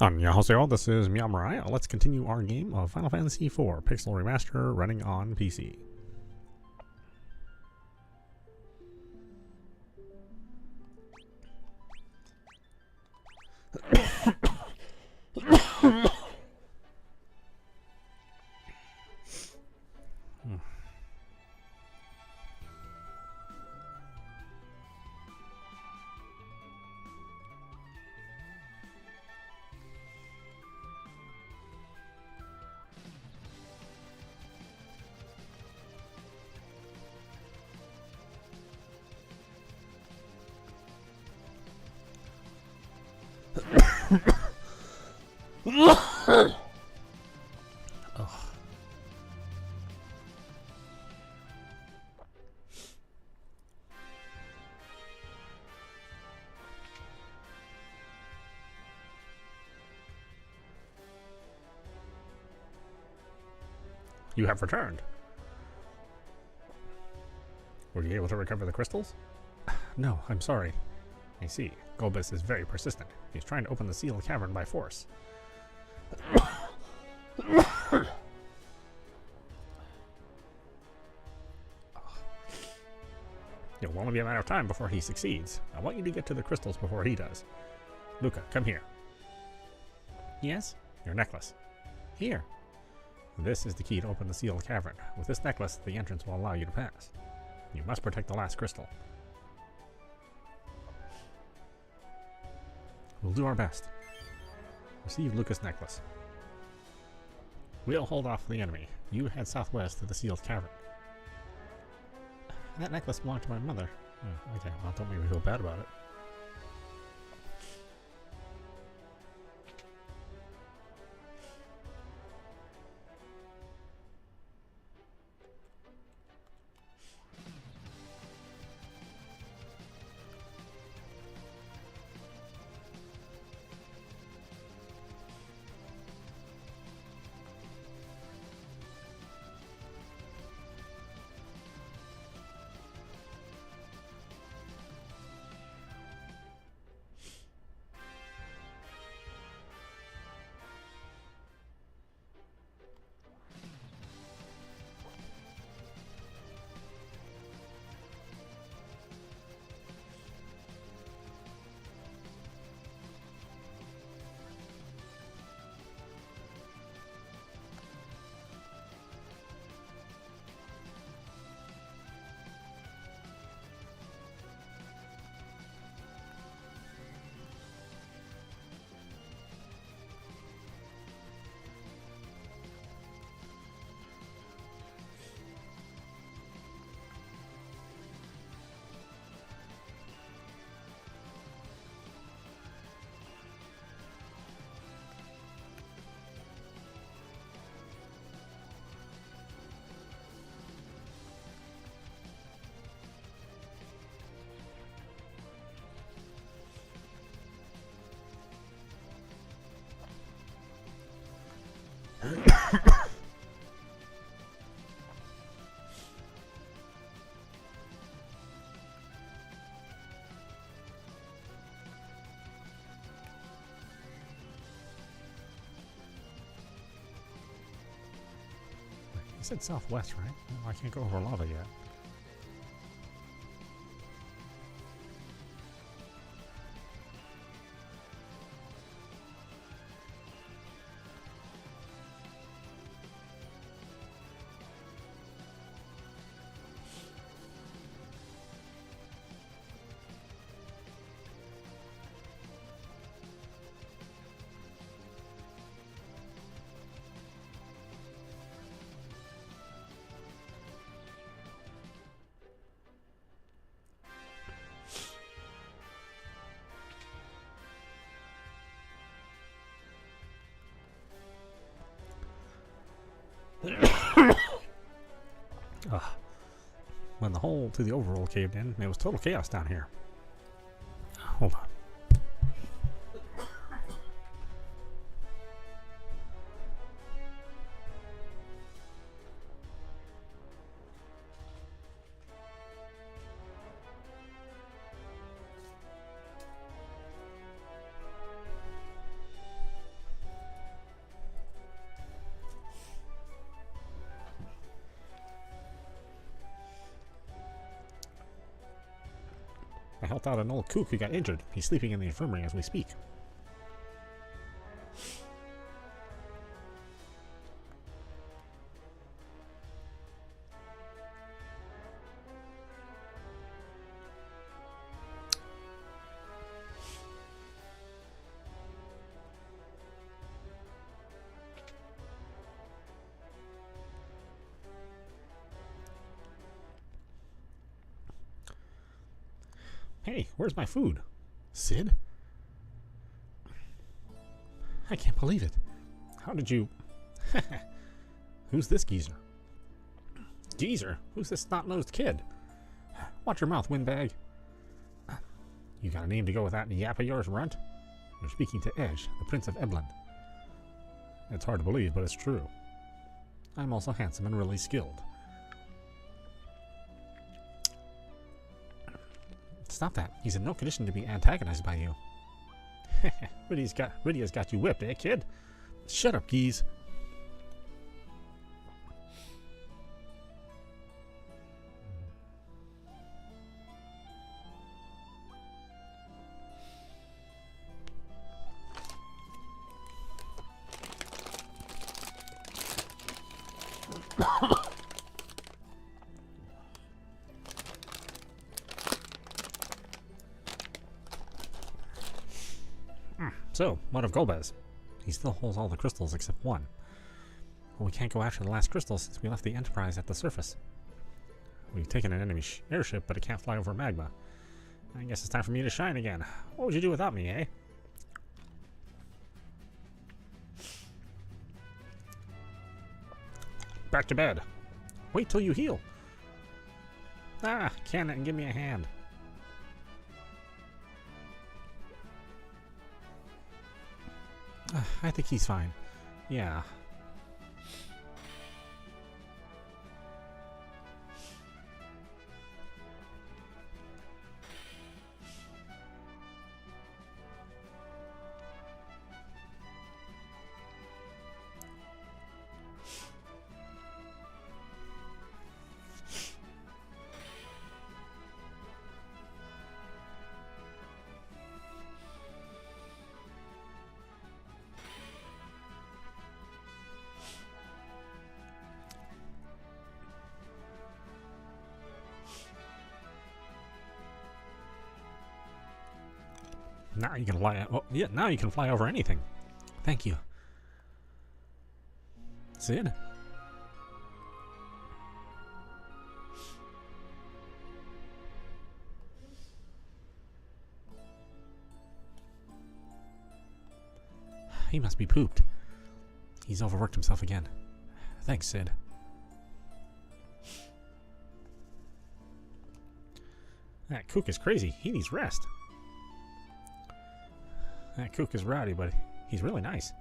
Annyeonghaseyo, this is meowmurai. Let's continue our game of Final Fantasy IV Pixel Remaster running on PC. You have returned. Were you able to recover the crystals? No, I'm sorry. I see. Golbus is very persistent. He's trying to open the sealed cavern by force. It'll only be a matter of time before he succeeds. I want you to get to the crystals before he does. Luca, come here. Yes? Your necklace. Here. This is the key to open the sealed cavern. With this necklace, the entrance will allow you to pass. You must protect the last crystal. We'll do our best. Receive Luca's necklace. We'll hold off the enemy. You head southwest to the sealed cavern. That necklace belonged to my mother. Oh, okay, well, don't make me feel bad about it. You said southwest, right? Well, I can't go over lava yet. When the hole to the overworld caved in, it was total chaos down here. Hold on. I helped out an old kook who got injured. He's sleeping in the infirmary as we speak. Hey, where's my food? Sid? I can't believe it. How did you... Who's this geezer? Geezer? Who's this snot-nosed kid? Watch your mouth, windbag. You got a name to go with that yap of yours, runt? You're speaking to Edge, the Prince of Eblan. It's hard to believe, but it's true. I'm also handsome and really skilled. Stop that. He's in no condition to be antagonized by you. Riddy's got you whipped, eh, kid? Shut up, geese. So, what of Golbez? He still holds all the crystals except one. Well, we can't go after the last crystal since we left the Enterprise at the surface. We've taken an enemy airship, but it can't fly over magma. I guess it's time for me to shine again. What would you do without me, eh? Back to bed. Wait till you heal. Ah, can it and give me a hand. I think he's fine. Yeah. Now you can fly. Oh, yeah, now you can fly over anything. Thank you. Sid? He must be pooped. He's overworked himself again. Thanks, Sid. That kook is crazy. He needs rest. That kook is rowdy, but he's really nice.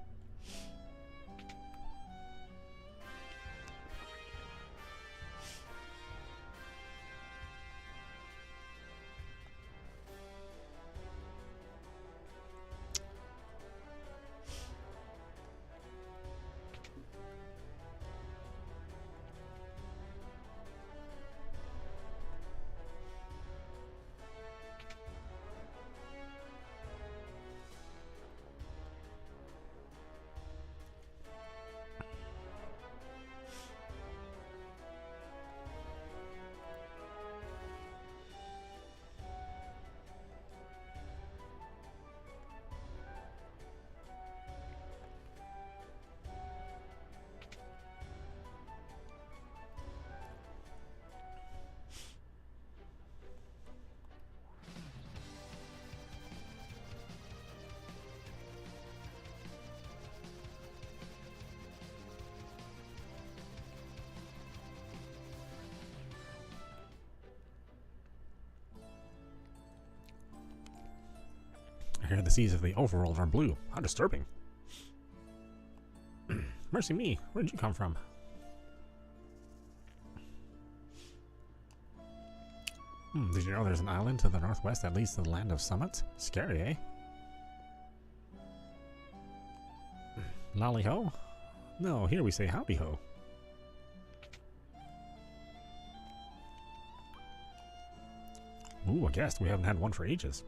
I hear the seas of the overworld are blue. How disturbing. Mercy me, where'd you come from? Did you know there's an island to the northwest that leads to the land of summits? Scary, eh? Lolly ho? No, here we say howdy ho. Ooh, a guest. We haven't had one for ages.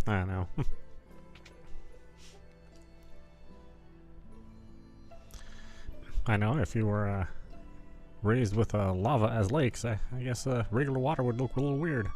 I know. I know, if you were raised with lava as lakes, I guess regular water would look a little weird.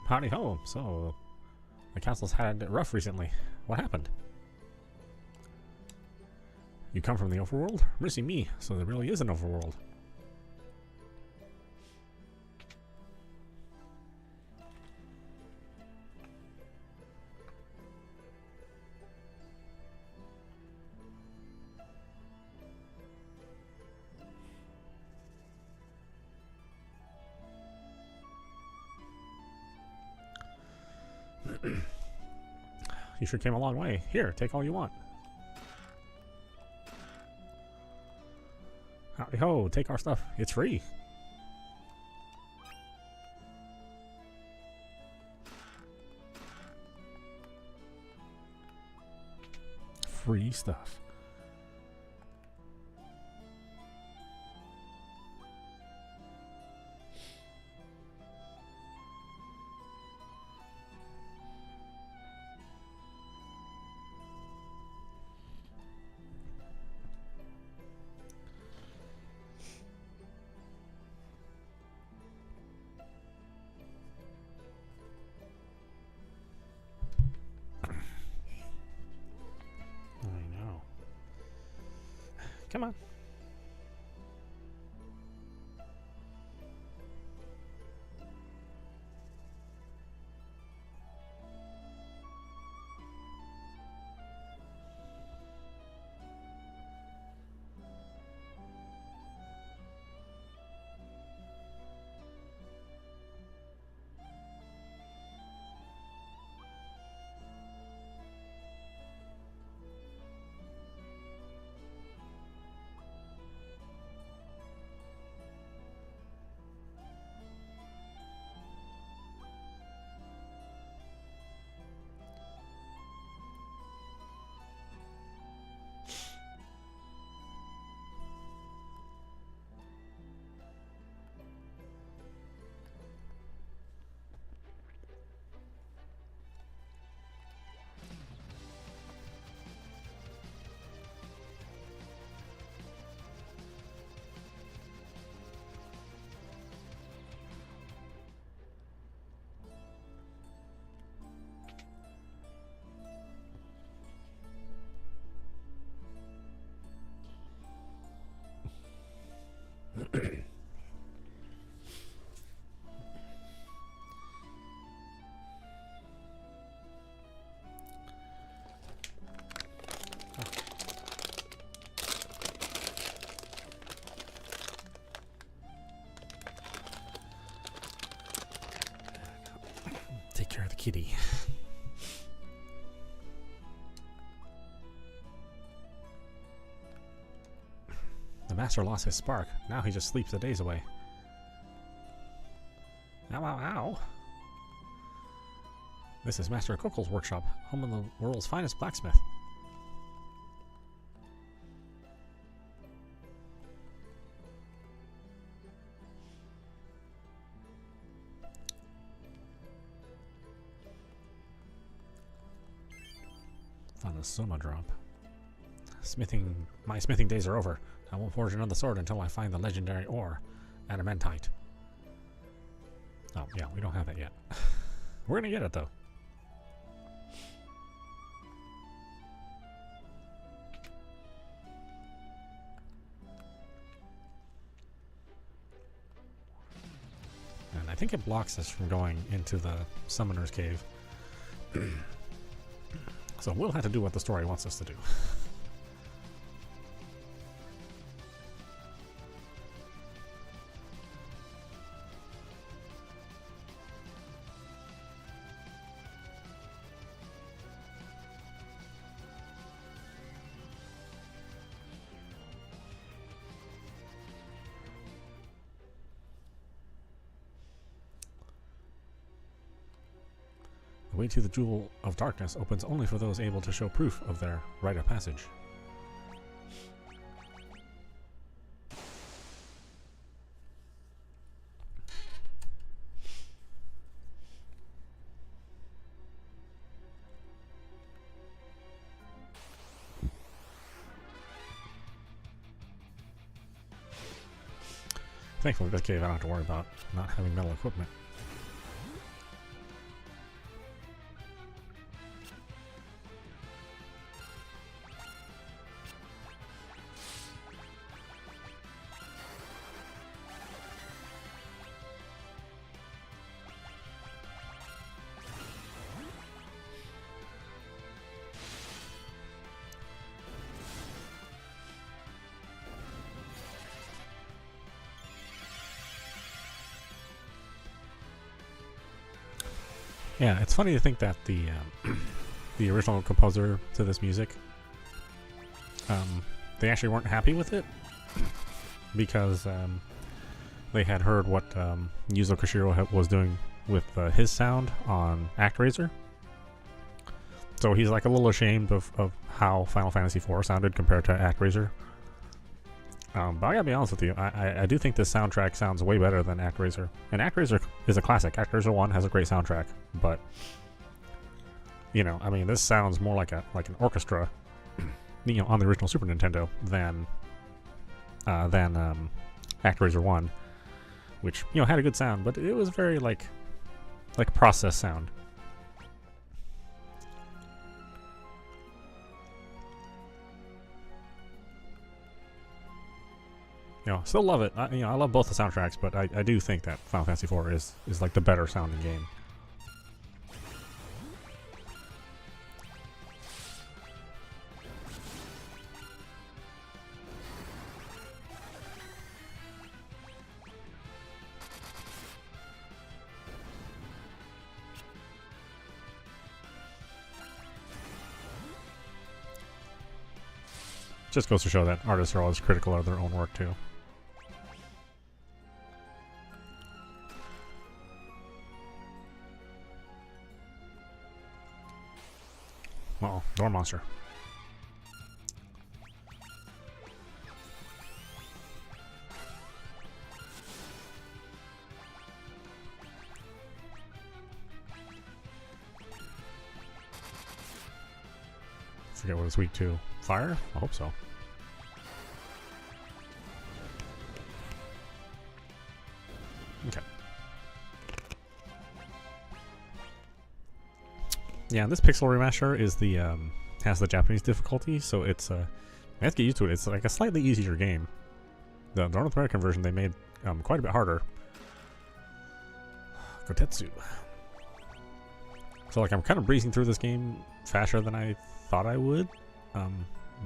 Howdy ho. So, the castle's had it rough recently. What happened? You come from the overworld? Mercy me, so there really is an overworld. You sure came a long way. Here, take all you want. Howdy ho, take our stuff. It's free. Free stuff. Come on. kitty. The master lost his spark. Now he just sleeps the days away. Ow, ow, ow. This is Master Kokol's workshop, home of the world's finest blacksmith. Found a Soma drop. My smithing days are over. I won't forge another sword until I find the legendary ore, adamantite. Oh, yeah, we don't have that yet. We're gonna get it, though. And I think it blocks us from going into the Summoner's Cave. So we'll have to do what the story wants us to do. The way to the Jewel of Darkness opens only for those able to show proof of their rite of passage. Thankfully, this cave I don't have to worry about not having metal equipment. Yeah, it's funny to think that the original composer to this music, they actually weren't happy with it because they had heard what Yuzo Koshiro was doing with his sound on ActRaiser. So he's like a little ashamed of how Final Fantasy IV sounded compared to ActRaiser. But I gotta be honest with you, I do think this soundtrack sounds way better than ActRaiser. And ActRaiser is a classic. ActRaiser 1 has a great soundtrack, but you know, I mean, this sounds more like an orchestra, you know, on the original Super Nintendo than ActRaiser 1, which, you know, had a good sound, but it was very like process sound. You know, still love it. I love both the soundtracks, but I do think that Final Fantasy IV is like the better sounding game. Just goes to show that artists are always critical of their own work too. Uh-oh, door monster. Forget what it's weak to. Fire? I hope so. Okay. Yeah, this pixel remaster is the has the Japanese difficulty, so it's you have to get used to it. It's like a slightly easier game. The North American version they made quite a bit harder. Gotetsu. So like I'm kind of breezing through this game faster than I thought I would.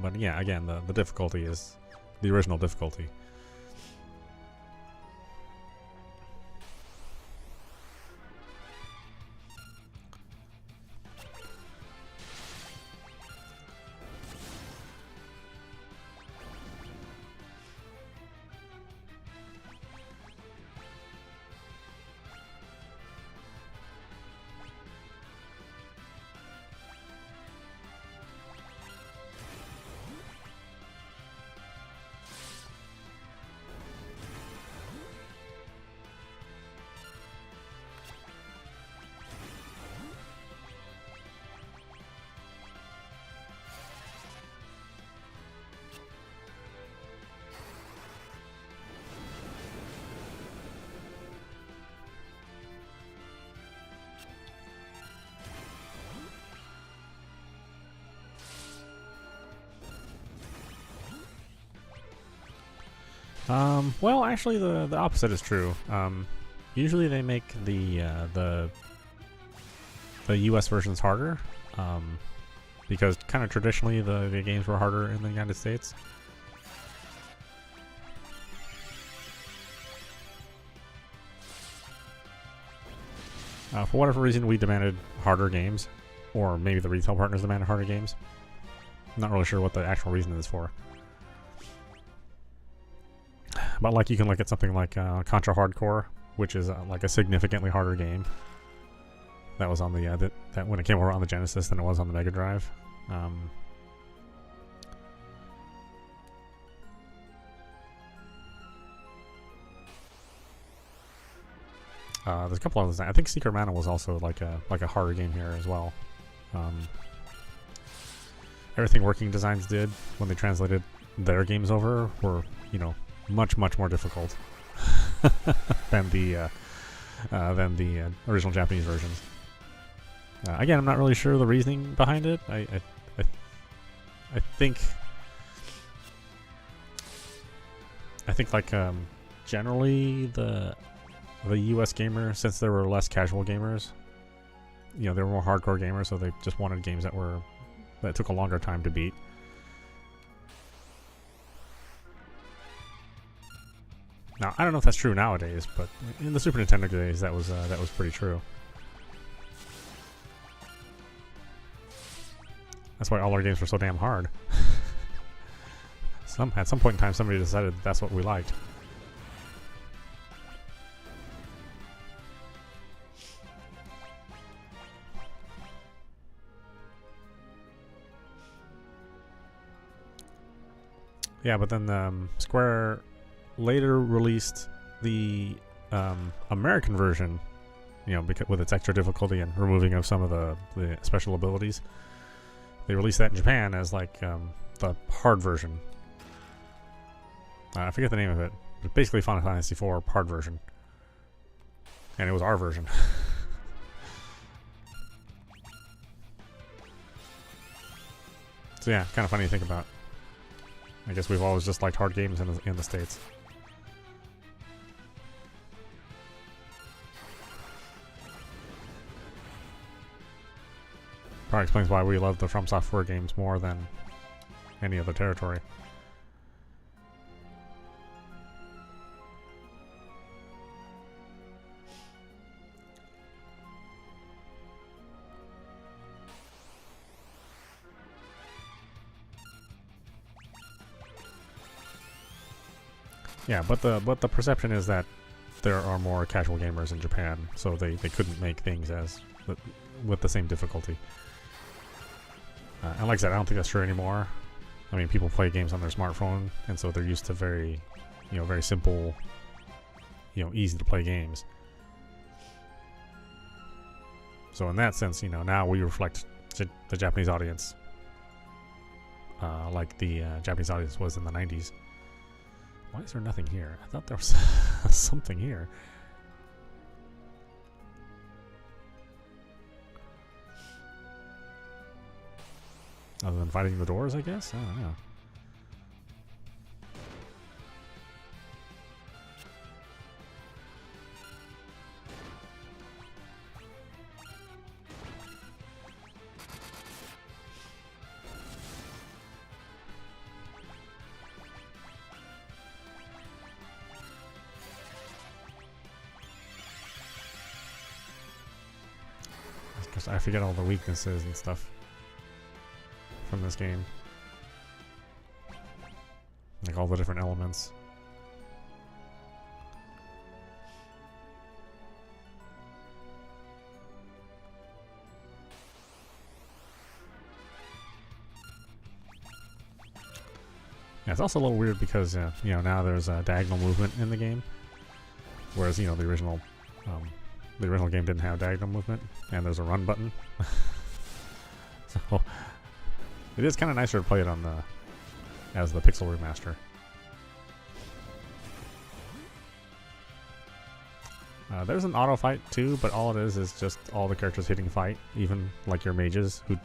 But yeah, again, the difficulty is the original difficulty. Well, actually, the opposite is true. Usually they make the U.S. versions harder, because kind of traditionally the games were harder in the United States. For whatever reason, we demanded harder games, or maybe the retail partners demanded harder games. I'm not really sure what the actual reason is for. But like, you can look at something like Contra Hardcore, which is like a significantly harder game. That was on the that when it came over on the Genesis than it was on the Mega Drive. There's a couple others. I think Secret Mana was also like a harder game here as well. Everything Working Designs did when they translated their games over were, you know, much more difficult than the original Japanese versions. Again, I'm not really sure the reasoning behind it. I think like generally the US gamer, since there were less casual gamers, you know, there were more hardcore gamers, so they just wanted games that took a longer time to beat. Now, I don't know if that's true nowadays, but in the Super Nintendo days, that was pretty true. That's why all our games were so damn hard. At some point in time, somebody decided that's what we liked. Yeah, but then Square later released the American version, you know, with its extra difficulty and removing of some of the special abilities. They released that in Japan as like the hard version. I forget the name of it. But basically Final Fantasy IV hard version. And it was our version. So yeah, kind of funny to think about. I guess we've always just liked hard games in the States. Probably explains why we love the From Software games more than any other territory. Yeah, but the perception is that there are more casual gamers in Japan, so they couldn't make things with the same difficulty. And like I said, I don't think that's true anymore. I mean, people play games on their smartphone, and so they're used to very simple, easy to play games. So in that sense, now we reflect the Japanese audience, like the Japanese audience was in the 90s. Why is there nothing here? I thought there was something here. Other than fighting the doors, I guess? I don't know. I forget all the weaknesses and stuff from this game. Like all the different elements. Yeah, it's also a little weird because, now there's a diagonal movement in the game. Whereas, the original game didn't have diagonal movement, and there's a run button. So it is kind of nicer to play it as the Pixel Remaster. There's an auto fight too, but all it is just all the characters hitting fight, even like your mages, who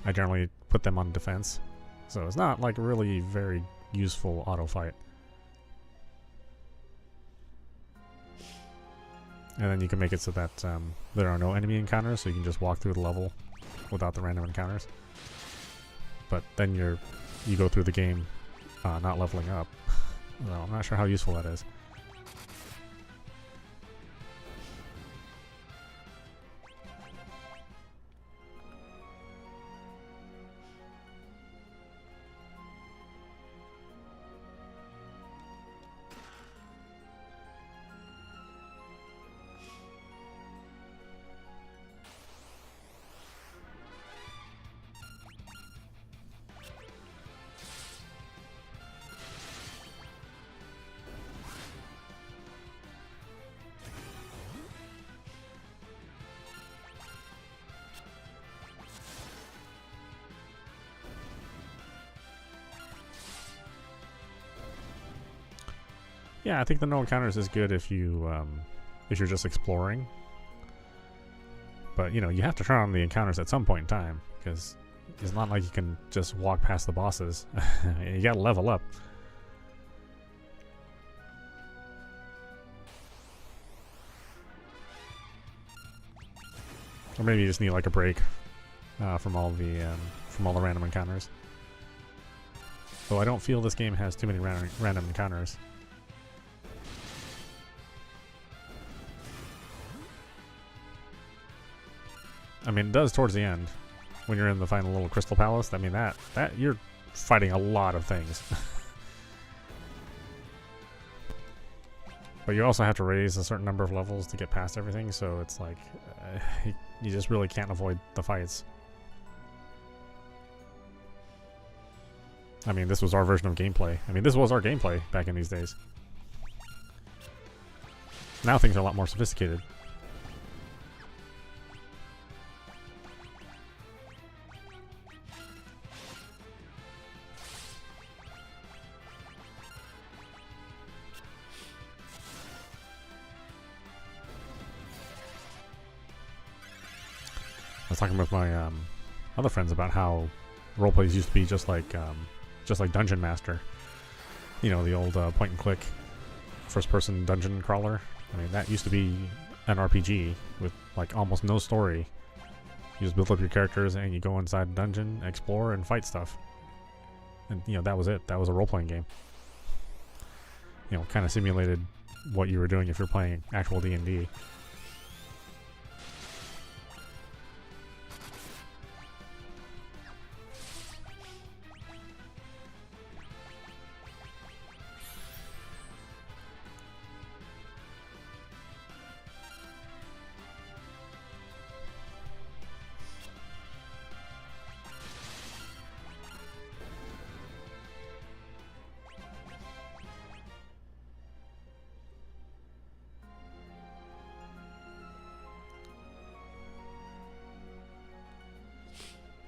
I generally put them on defense. So it's not like really very useful auto fight. And then you can make it so that there are no enemy encounters, so you can just walk through the level without the random encounters. But then you go through the game not leveling up. So I'm not sure how useful that is. Yeah, I think the no encounters is good if you're just exploring. But you know, you have to turn on the encounters at some point in time, because it's not like you can just walk past the bosses. You gotta level up. Or maybe you just need like a break from all the random encounters. Though I don't feel this game has too many random encounters. I mean, it does towards the end, when you're in the final little crystal palace. I mean, that you're fighting a lot of things. But you also have to raise a certain number of levels to get past everything, so it's like you just really can't avoid the fights. I mean, this was our version of gameplay. I mean, this was our gameplay back in these days. Now things are a lot more sophisticated. I was talking with my other friends about how roleplays used to be just like Dungeon Master. You know, the old point-and-click first-person dungeon crawler. I mean, that used to be an RPG with like almost no story. You just build up your characters and you go inside a dungeon, explore, and fight stuff. And you know, that was it. That was a role-playing game. You know, kind of simulated what you were doing if you're playing actual D&D.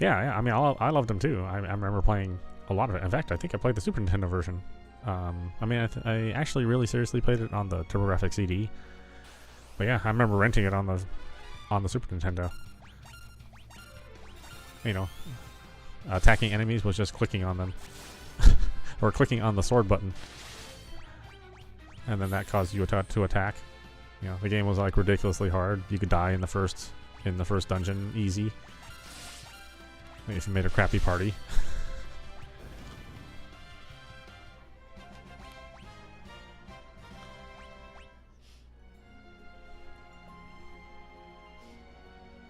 Yeah, I mean, I loved them too. I remember playing a lot of it. In fact, I think I played the Super Nintendo version. I mean, I actually really seriously played it on the TurboGrafx CD. But yeah, I remember renting it on the Super Nintendo. You know, attacking enemies was just clicking on them. Or clicking on the sword button. And then that caused you to attack. You know, the game was like ridiculously hard. You could die in the first dungeon easy. If you made a crappy party.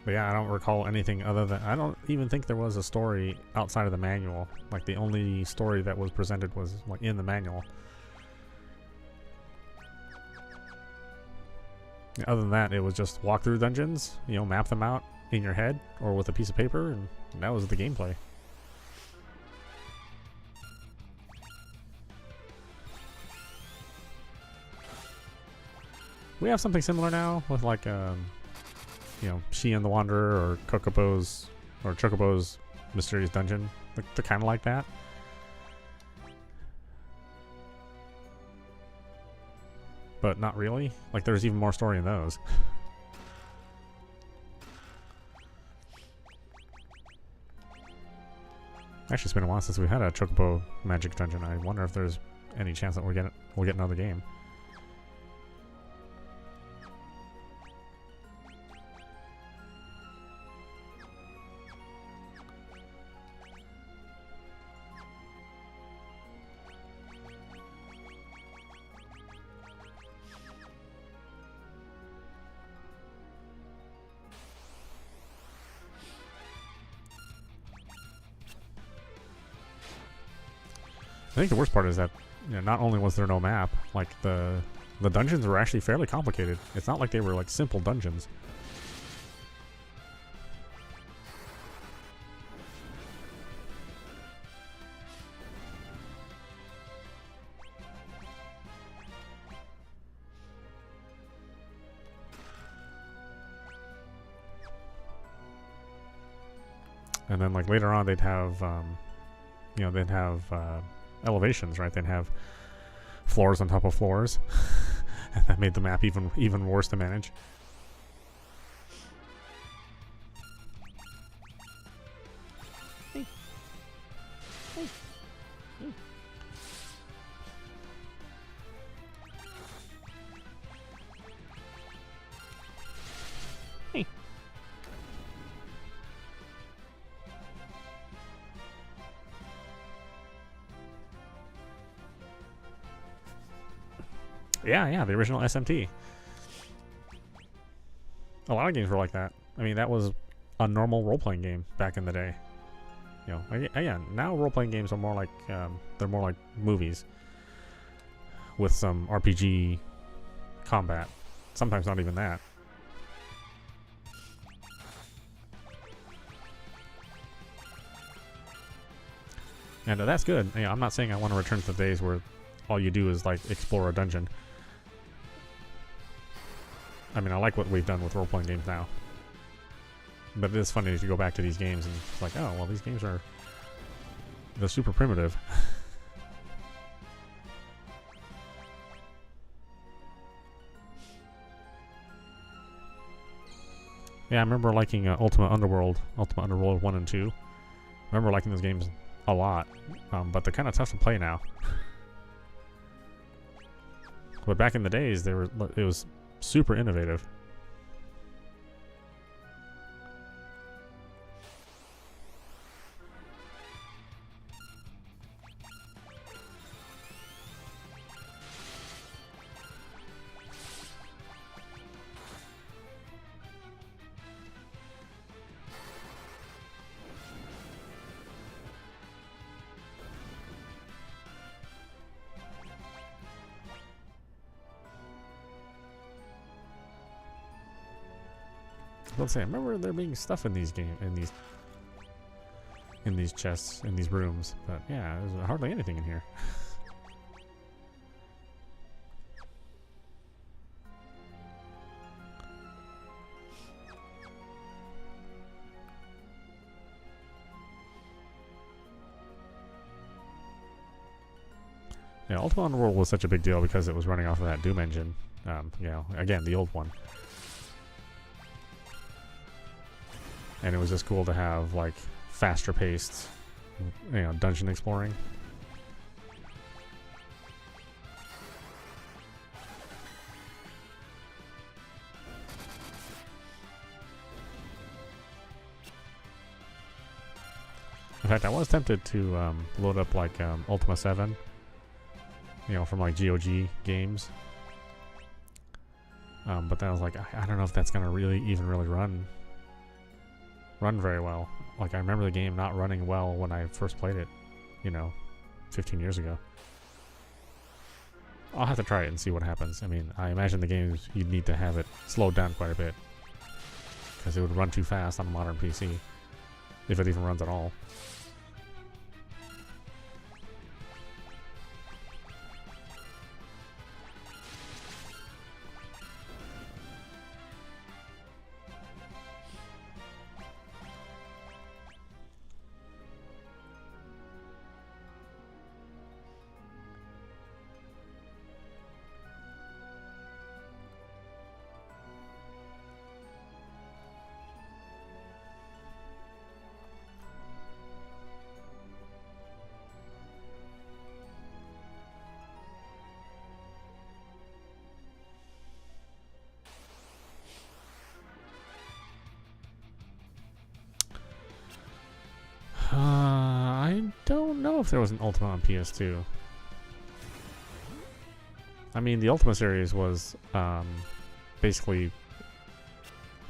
But yeah, I don't recall anything other than... I don't even think there was a story outside of the manual. Like, the only story that was presented was like in the manual. Other than that, it was just walk through dungeons, you know, map them out in your head or with a piece of paper, and that was the gameplay. We have something similar now with like you know, She and the Wanderer or Chocobo's Mysterious Dungeon. They're kind of like that. But not really. Like, there's even more story in those. Actually, it's been a while since we had a Chocobo Magic Dungeon. I wonder if there's any chance that we'll get another game. I think the worst part is that not only was there no map, like the dungeons were actually fairly complicated. It's not like they were like simple dungeons. And then like later on they'd have they'd have elevations, right? They'd have floors on top of floors. And that made the map even worse to manage. Hey. Hey. Hey. Hey. Yeah, the original SMT. A lot of games were like that. I mean, that was a normal role-playing game back in the day. Again, now role-playing games are more like they're more like movies with some RPG combat. Sometimes not even that. And that's good. I'm not saying I want to return to the days where all you do is like explore a dungeon. I mean, I like what we've done with role-playing games now. But it is funny to go back to these games and it's like, oh, well, these games they're super primitive. Yeah, I remember liking Ultimate Underworld 1 and 2. I remember liking those games a lot, but they're kind of tough to play now. But back in the days, it was super innovative. Let's say, I remember there being stuff in these chests, in these rooms, but yeah, there's hardly anything in here. Yeah, Ultima Underworld was such a big deal because it was running off of that Doom engine. Again, the old one. And it was just cool to have like faster paced, dungeon exploring. In fact, I was tempted to load up like Ultima 7, from like GOG games. But then I was like, I don't know if that's gonna really run very well. Like, I remember the game not running well when I first played it, 15 years ago. I'll have to try it and see what happens. I mean, I imagine the game, you'd need to have it slowed down quite a bit, because it would run too fast on a modern PC, if it even runs at all. I don't know if there was an Ultima on PS2. I mean, the Ultima series was basically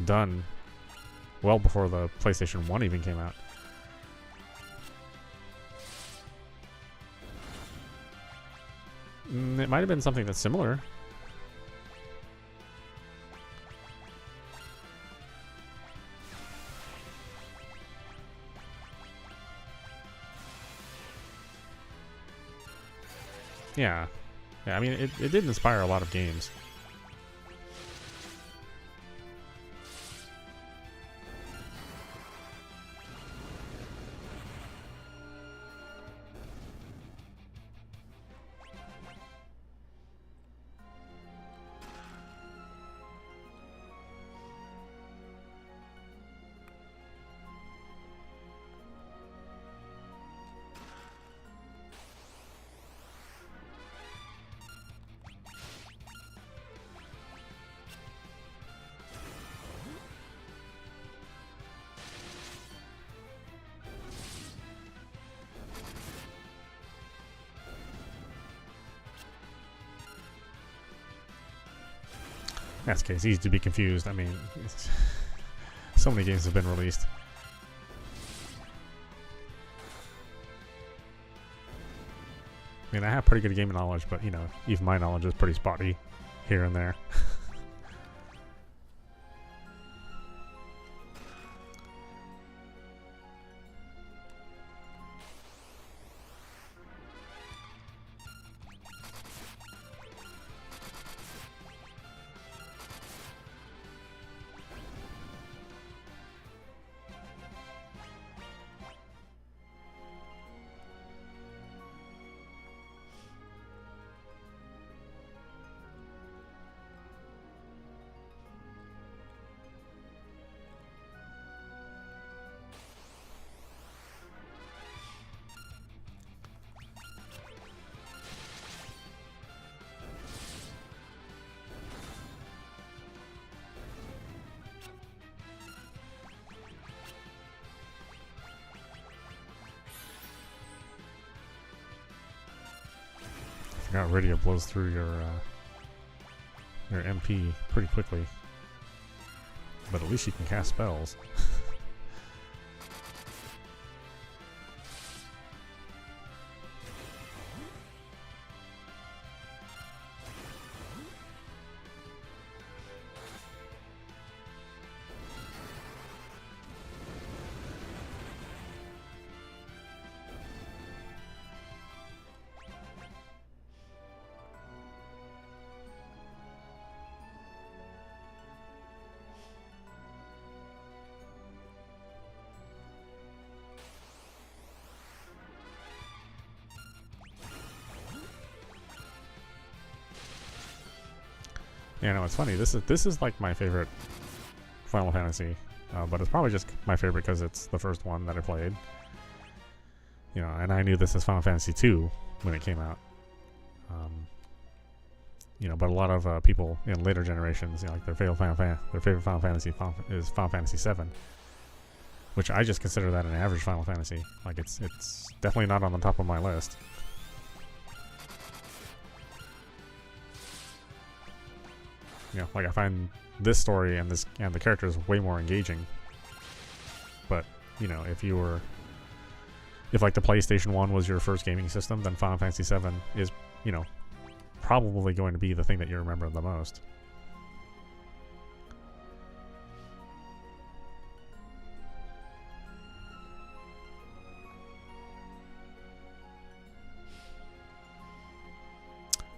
done well before the PlayStation 1 even came out. It might have been something that's similar. Yeah. Yeah, I mean, it did inspire a lot of games. That's okay. It's easy to be confused. I mean, so many games have been released. I mean, I have pretty good game knowledge, but, you know, even my knowledge is pretty spotty here and there. Radio blows through your MP pretty quickly, but at least you can cast spells. Yeah, no, it's funny. This is like my favorite Final Fantasy, but it's probably just my favorite because it's the first one that I played. You know, and I knew this as Final Fantasy II when it came out. You know, but a lot of people in later generations, you know, like their favorite Final Fantasy is Final Fantasy VII, which I just consider that an average Final Fantasy. Like it's definitely not on the top of my list. You know, like I find this story and the characters way more engaging. But, you know, if like the PlayStation 1 was your first gaming system, then Final Fantasy VII is, you know, probably going to be the thing that you remember the most.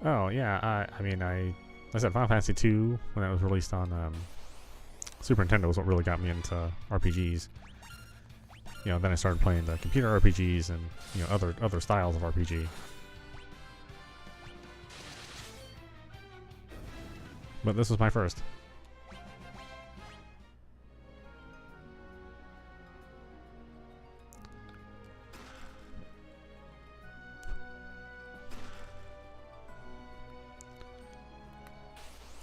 Oh, yeah, I mean, I said Final Fantasy II, when that was released on Super Nintendo, was what really got me into RPGs. You know, then I started playing the computer RPGs and, you know, other styles of RPG. But this was my first.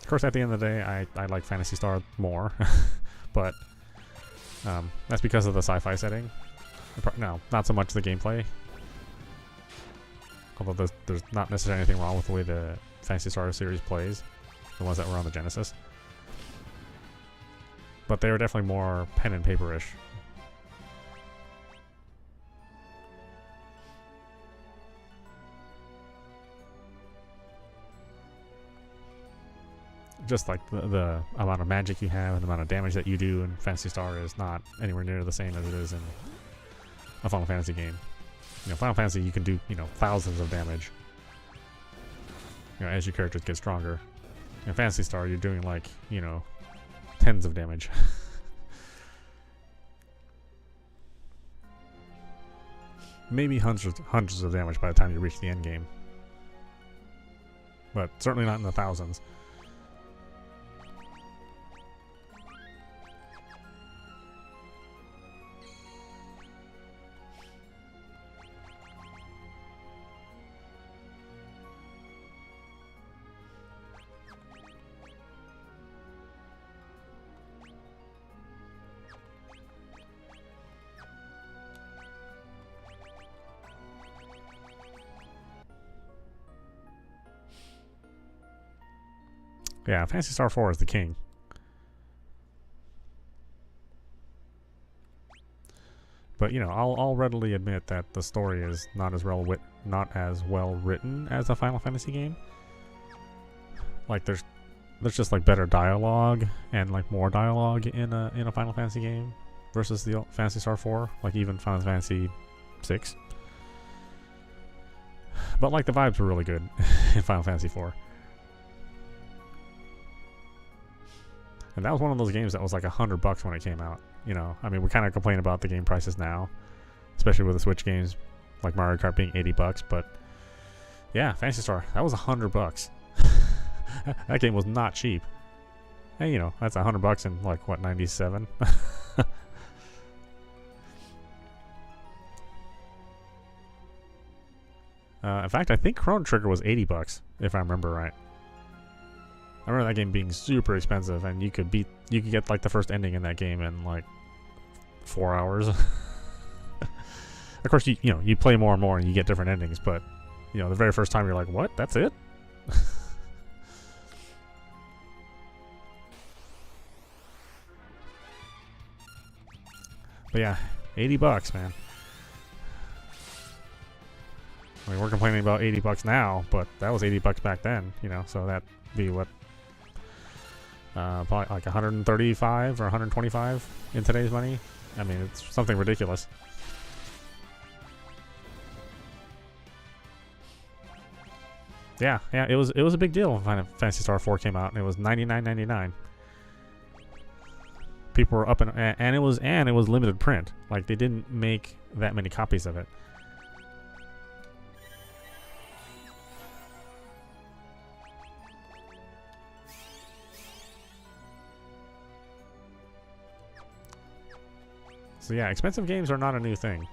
Of course, at the end of the day, I like Phantasy Star more, but that's because of the sci-fi setting. No, not so much the gameplay. Although there's not necessarily anything wrong with the way the Phantasy Star series plays, the ones that were on the Genesis. But they were definitely more pen and paper-ish. just like the amount of magic you have and the amount of damage that you do in Phantasy Star is not anywhere near the same as it is in a Final Fantasy game. You know, Final Fantasy, you can do, you know, thousands of damage, you know, as your characters get stronger. In Phantasy Star, you're doing like, you know, tens of damage. Maybe hundreds of damage by the time you reach the end game, but certainly not in the thousands. Yeah, Phantasy Star 4 is the king. But you know, I'll readily admit that the story is not as well written as a Final Fantasy game. Like there's just like better dialogue and like more dialogue in a Final Fantasy game versus the Phantasy Star 4, like even Final Fantasy 6. But like the vibes were really good in Final Fantasy 4. And that was one of those games that was like $100 when it came out. You know, I mean, we kind of complain about the game prices now, especially with the Switch games like Mario Kart being $80. But yeah, Phantasy Star, that was $100. That game was not cheap. And you know, that's $100 in like what, 97? In fact, I think Chrono Trigger was $80 if I remember right. I remember that game being super expensive, and you could get like the first ending in that game in like 4 hours. Of course, you know, you play more and more, and you get different endings. But you know, the very first time you're like, "What? That's it?" But yeah, $80, man. I mean, we're complaining about $80 now, but that was $80 back then. You know, so that'd be what. Probably like 135 or 125 in today's money. I mean, it's something ridiculous. Yeah, it was a big deal when Final Fantasy Star 4 came out, and it was $99.99. People were up and it was limited print. Like they didn't make that many copies of it. So yeah, expensive games are not a new thing.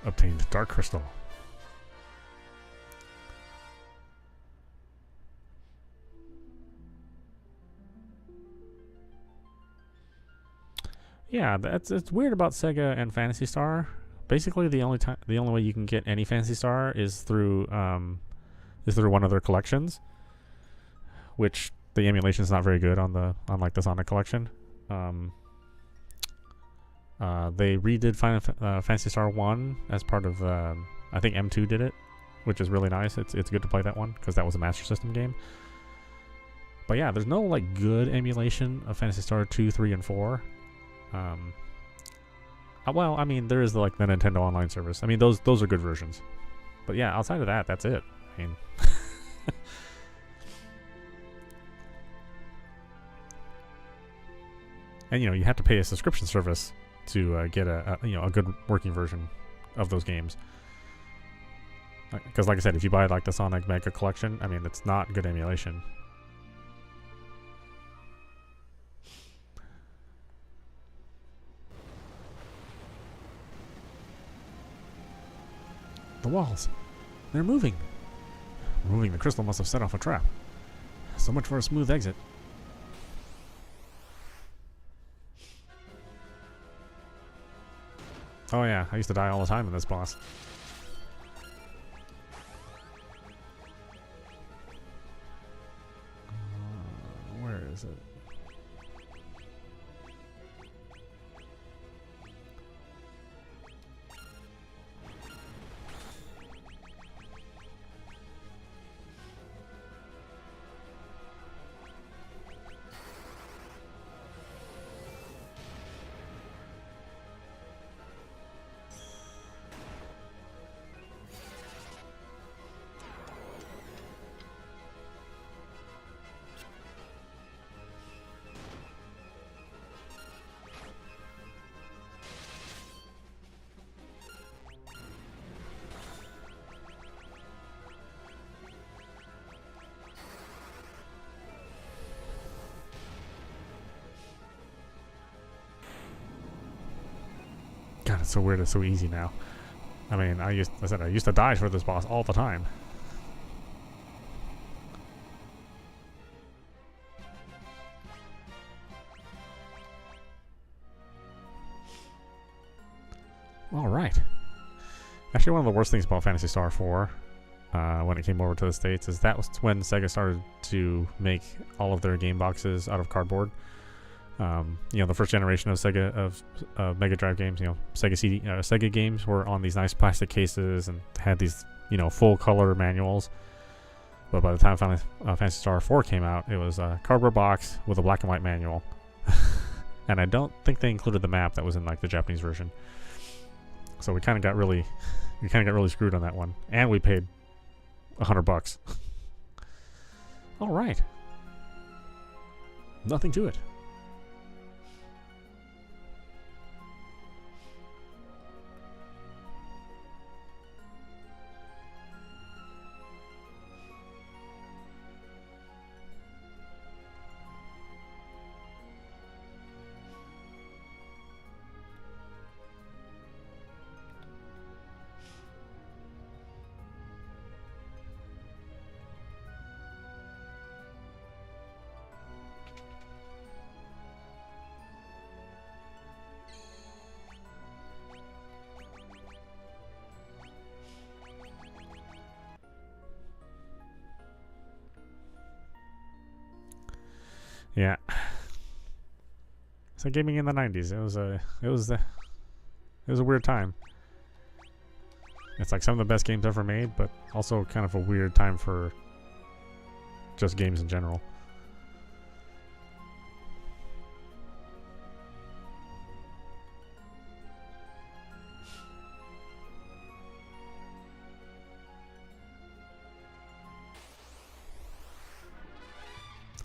Obtained Dark Crystal. Yeah, it's weird about Sega and Phantasy Star. Basically, the only way you can get any Phantasy Star is through one of their collections, which the emulation is not very good on like the Sonic collection. They redid Final Phantasy Star 1 as part of, I think M2 did it, which is really nice. It's good to play that one, because that was a Master System game. But yeah, there's no like good emulation of Phantasy Star 2, 3, and 4. Well, I mean, there is like the Nintendo Online service. I mean, those are good versions. But yeah, outside of that, that's it. I mean... And you know, you have to pay a subscription service to get a good working version of those games. Because like I said, if you buy like the Sonic Mega Collection, I mean, it's not good emulation. The walls, they're moving. Removing the crystal must have set off a trap. So much for a smooth exit. Oh yeah, I used to die all the time in this boss. Where is it? God, it's so weird. It's so easy now. I mean, I used to die for this boss all the time. All right. Actually, one of the worst things about Phantasy Star 4, when it came over to the States, is that was when Sega started to make all of their game boxes out of cardboard. You know, the first generation of Mega Drive games, you know, Sega games were on these nice plastic cases and had these, you know, full color manuals. But by the time Phantasy Star 4 came out, it was a cardboard box with a black and white manual. And I don't think they included the map that was in like the Japanese version. So we kind of got really screwed on that one, and we paid $100. All right, nothing to it. Yeah. So gaming in the 90s, it was a weird time. It's like some of the best games ever made, but also kind of a weird time for just games in general.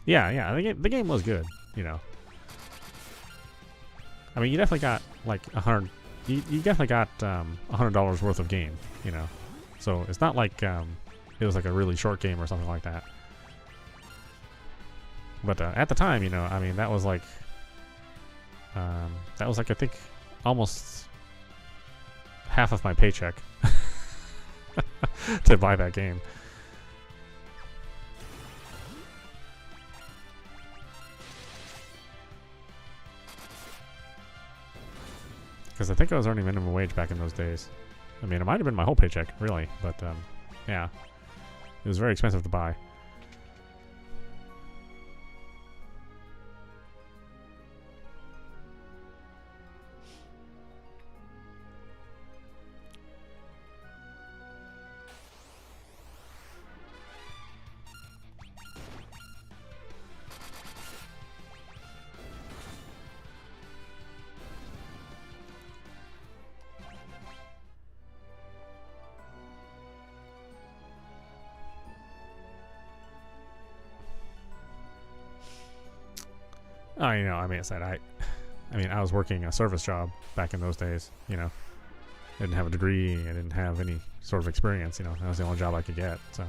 Yeah, the game was good, you know. I mean, you definitely got like you definitely got $100 worth of game, you know. So it's not like it was like a really short game or something like that. But at the time, you know, I mean, that was like I think almost half of my paycheck to buy that game. Because I think I was earning minimum wage back in those days. I mean, it might have been my whole paycheck, really. But, yeah. It was very expensive to buy. Oh, you know, I mean, I was working a service job back in those days, you know. I didn't have a degree, I didn't have any sort of experience, you know. That was the only job I could get, so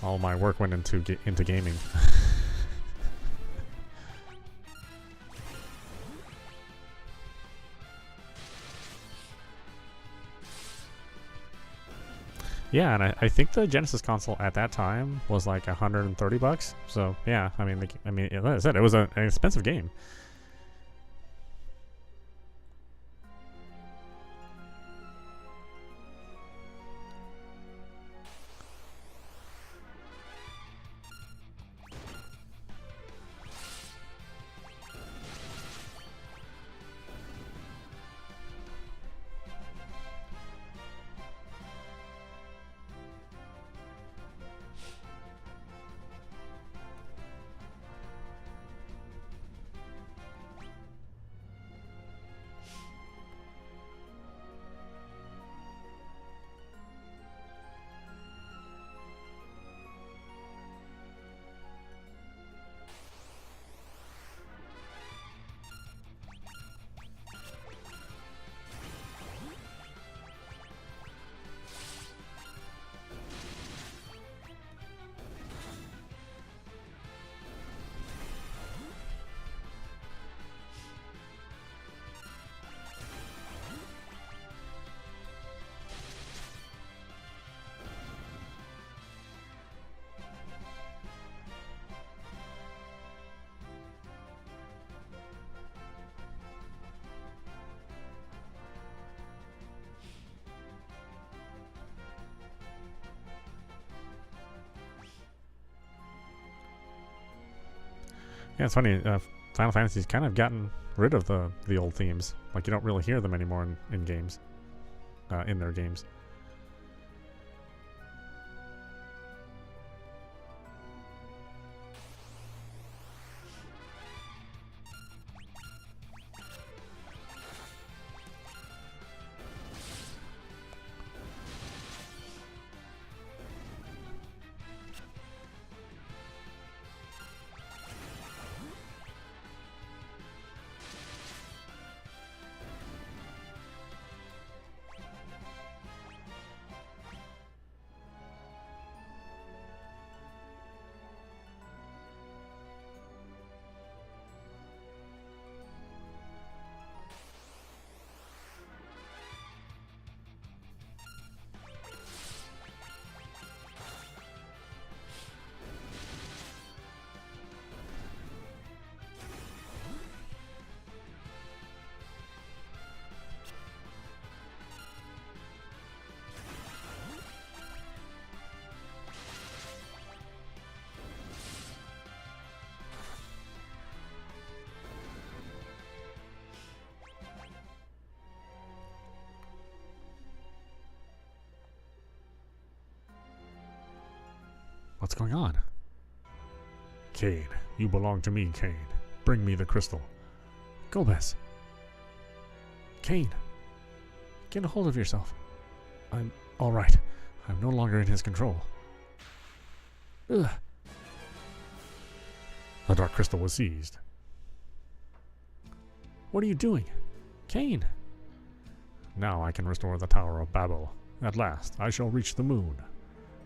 all my work went into gaming. Yeah, and I think the Genesis console at that time was like $130. So yeah, I mean, like I said, it was an expensive game. Yeah, it's funny. Final Fantasy's kind of gotten rid of the old themes. Like, you don't really hear them anymore in games, in their games. What's going on? Cain, you belong to me, Cain. Bring me the crystal. Golbez. Cain, get a hold of yourself. I'm all right. I'm no longer in his control. Ugh. The dark crystal was seized. What are you doing? Cain! Now I can restore the Tower of Babel. At last, I shall reach the moon.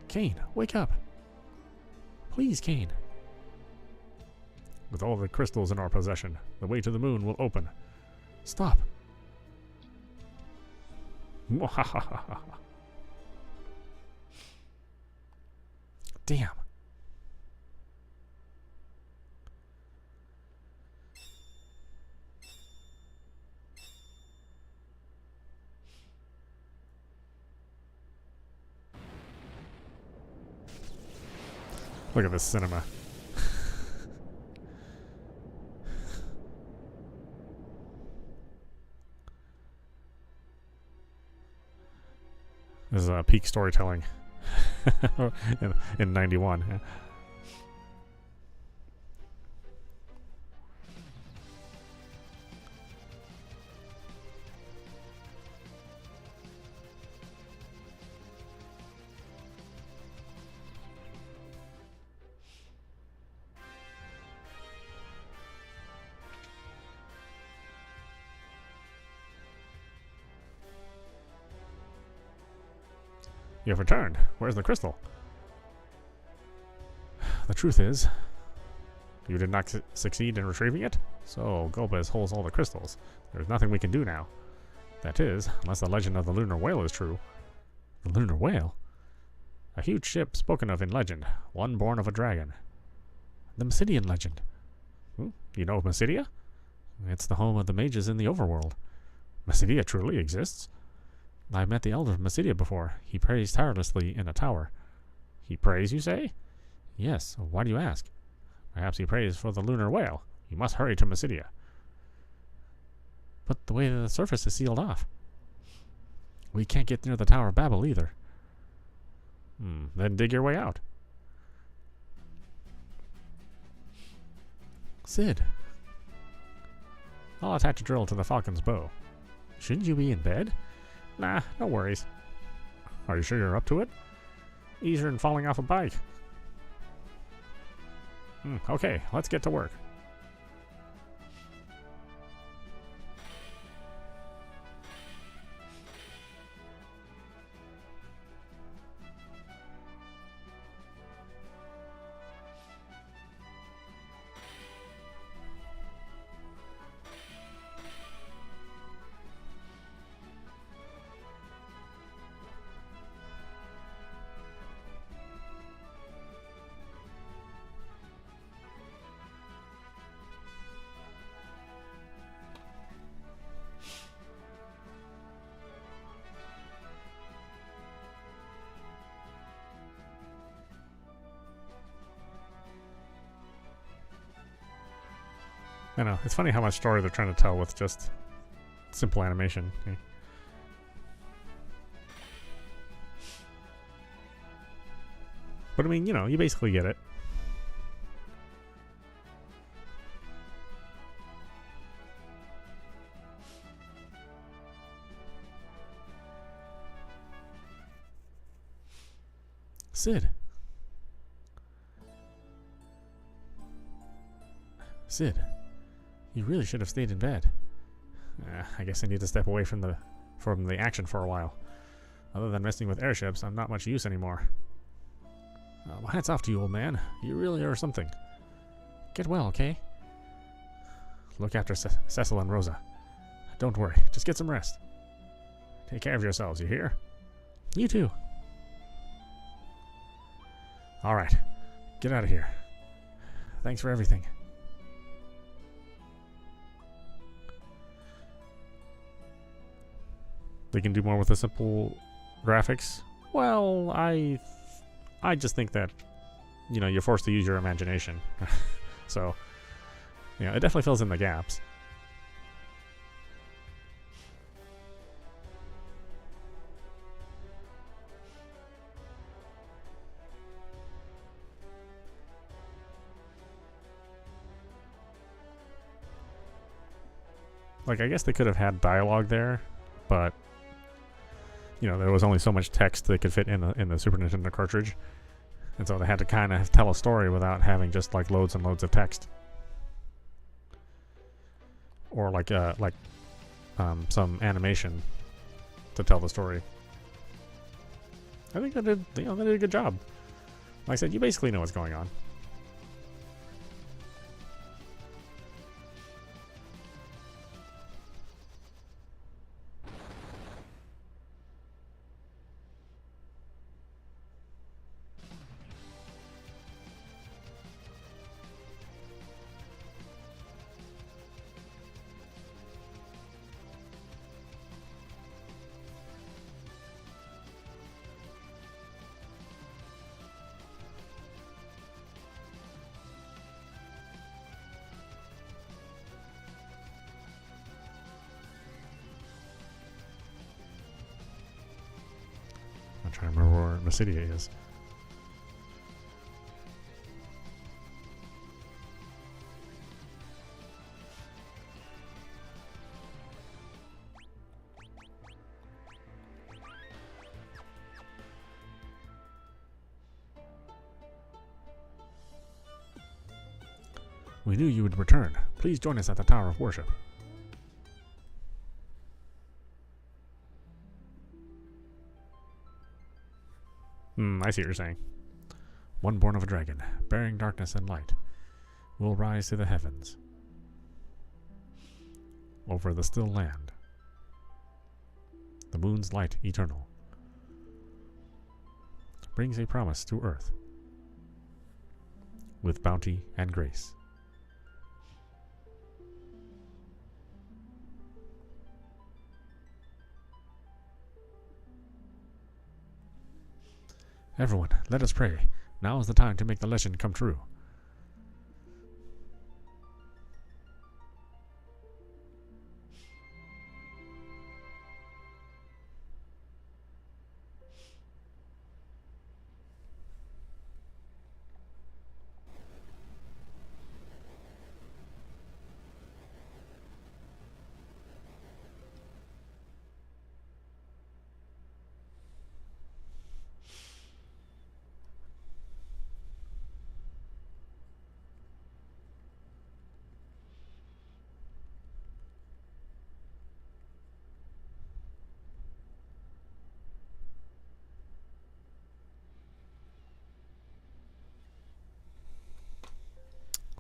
Cain, wake up! Please, Cain. With all the crystals in our possession, the way to the moon will open. Stop. Damn. Look at this cinema. This is peak storytelling in 91. Yeah. You have returned. Where's the crystal? The truth is, you did not succeed in retrieving it, so Golbez holds all the crystals. There's nothing we can do now. That is, unless the legend of the lunar whale is true. The lunar whale? A huge ship spoken of in legend, one born of a dragon. The Mysidian legend. You know of Mysidia? It's the home of the mages in the overworld. Mysidia truly exists? I've met the elder of Mysidia before. He prays tirelessly in a tower. He prays, you say? Yes. Why do you ask? Perhaps he prays for the lunar whale. You must hurry to Mysidia. But the way to the surface is sealed off. We can't get near the Tower of Babel either. Then dig your way out. Sid. I'll attach a drill to the falcon's bow. Shouldn't you be in bed? Nah, no worries. Are you sure you're up to it? Easier than falling off a bike. Okay, let's get to work. I know, it's funny how much story they're trying to tell with just simple animation. But I mean, you know, you basically get it. Sid. Sid, you really should have stayed in bed. I guess I need to step away from the action for a while. Other than messing with airships, I'm not much use anymore. Well, hats off to you, old man. You really are something. Get well, okay? Look after Cecil and Rosa. Don't worry, just get some rest. Take care of yourselves, you hear? You too. Alright, get out of here. Thanks for everything. They can do more with the simple graphics. Well, I just think that, you know, you're forced to use your imagination. So, you know, it definitely fills in the gaps. Like, I guess they could have had dialogue there, but you know, there was only so much text they could fit in the Super Nintendo cartridge, and so they had to kind of tell a story without having just like loads and loads of text, or like some animation to tell the story. I think they did, you know, they did a good job. Like I said, you basically know what's going on. I'm trying to remember where Massidia is. We knew you would return. Please join us at the Tower of Worship. I see what you're saying. One born of a dragon, bearing darkness and light, will rise to the heavens. Over the still land. The moon's light eternal. Brings a promise to earth. With bounty and grace. Everyone, let us pray. Now is the time to make the legend come true.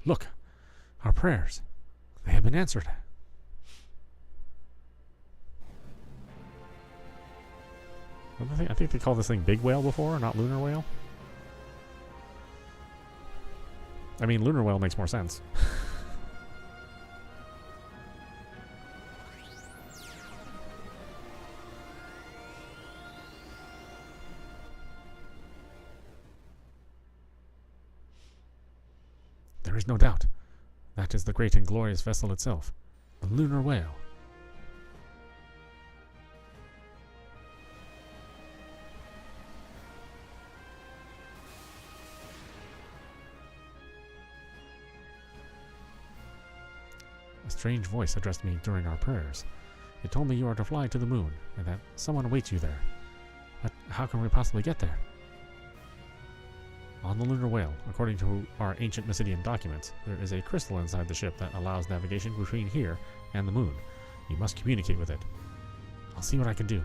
Look, our prayers, they have been answered. I think they called this thing Big Whale before, not Lunar Whale. I mean, Lunar Whale makes more sense. There is no doubt. That is the great and glorious vessel itself, the lunar whale. A strange voice addressed me during our prayers. It told me you are to fly to the moon, and that someone awaits you there. But how can we possibly get there? On the lunar whale, according to our ancient Mysidian documents, there is a crystal inside the ship that allows navigation between here and the moon. You must communicate with it. I'll see what I can do.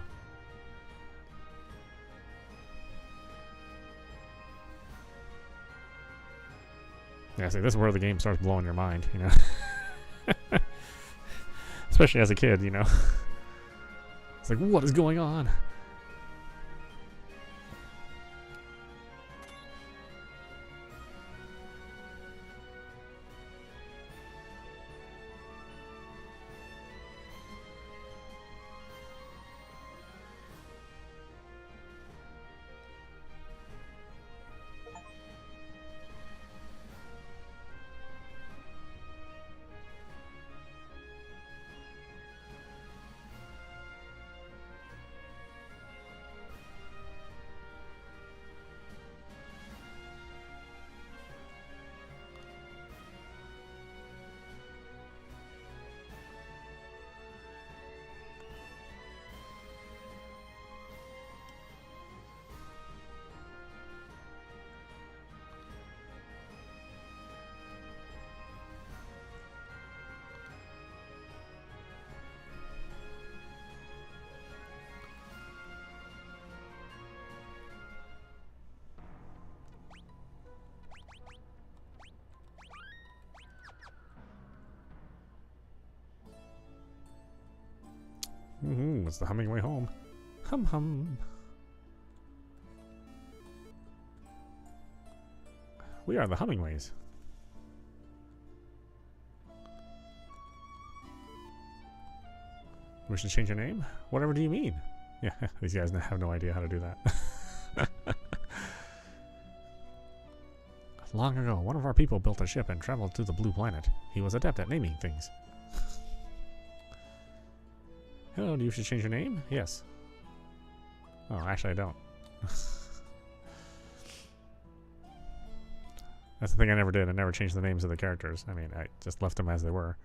Yeah, see, this is where the game starts blowing your mind, you know? Especially as a kid, you know? It's like, what is going on? It's the humming way home. Hum hum. We are the Hummingways. We should change your name? Whatever do you mean? Yeah, these guys have no idea how to do that. Long ago, one of our people built a ship and traveled to the blue planet. He was adept at naming things. Hello, do you should change your name? Yes. Oh, actually I don't. That's the thing I never did. I never changed the names of the characters. I mean, I just left them as they were.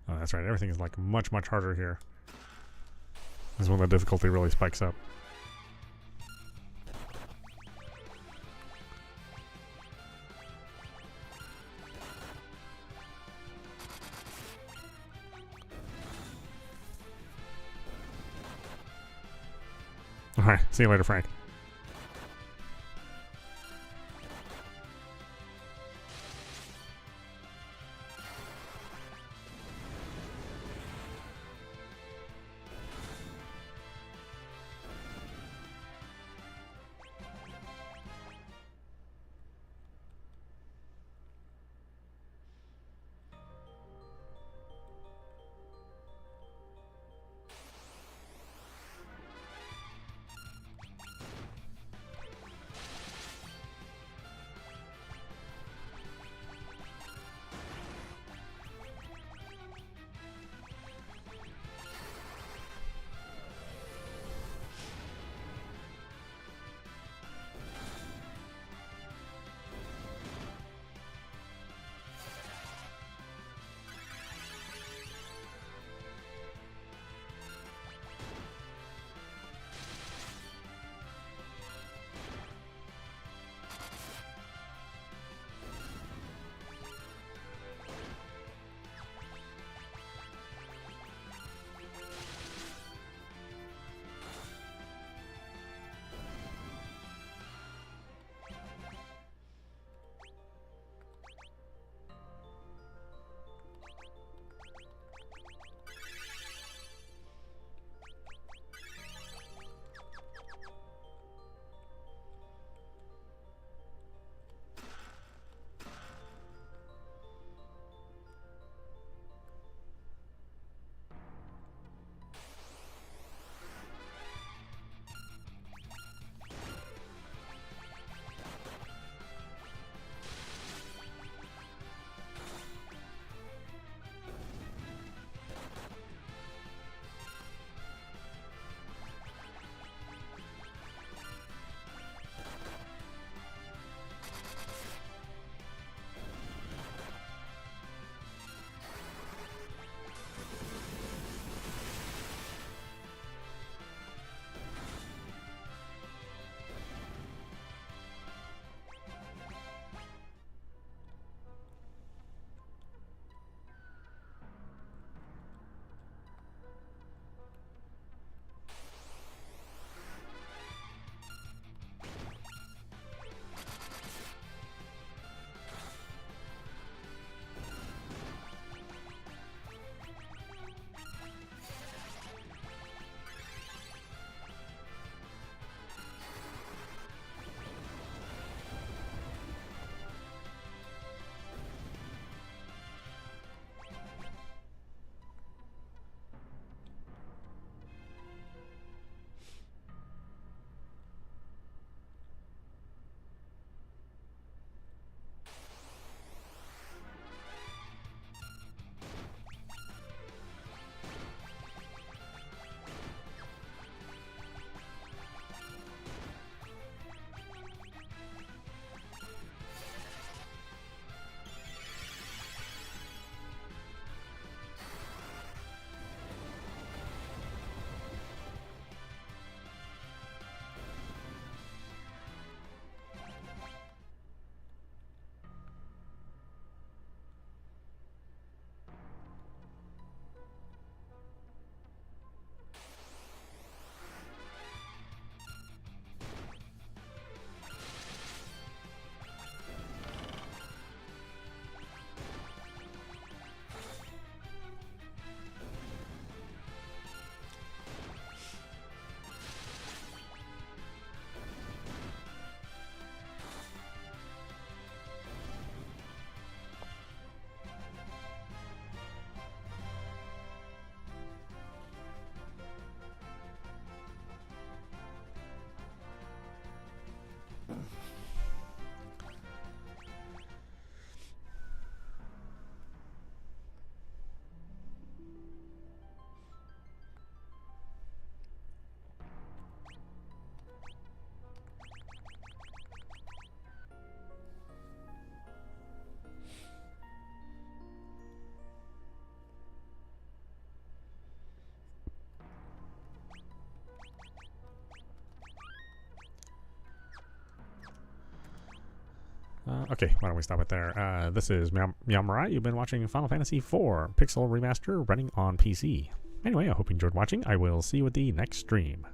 Oh, that's right. Everything is like much, much harder here. This is when the difficulty really spikes up. Alright, see you later, Frank. Okay, why don't we stop it there? This is meowmurai. You've been watching Final Fantasy IV Pixel Remaster running on PC. Anyway, I hope you enjoyed watching. I will see you at the next stream.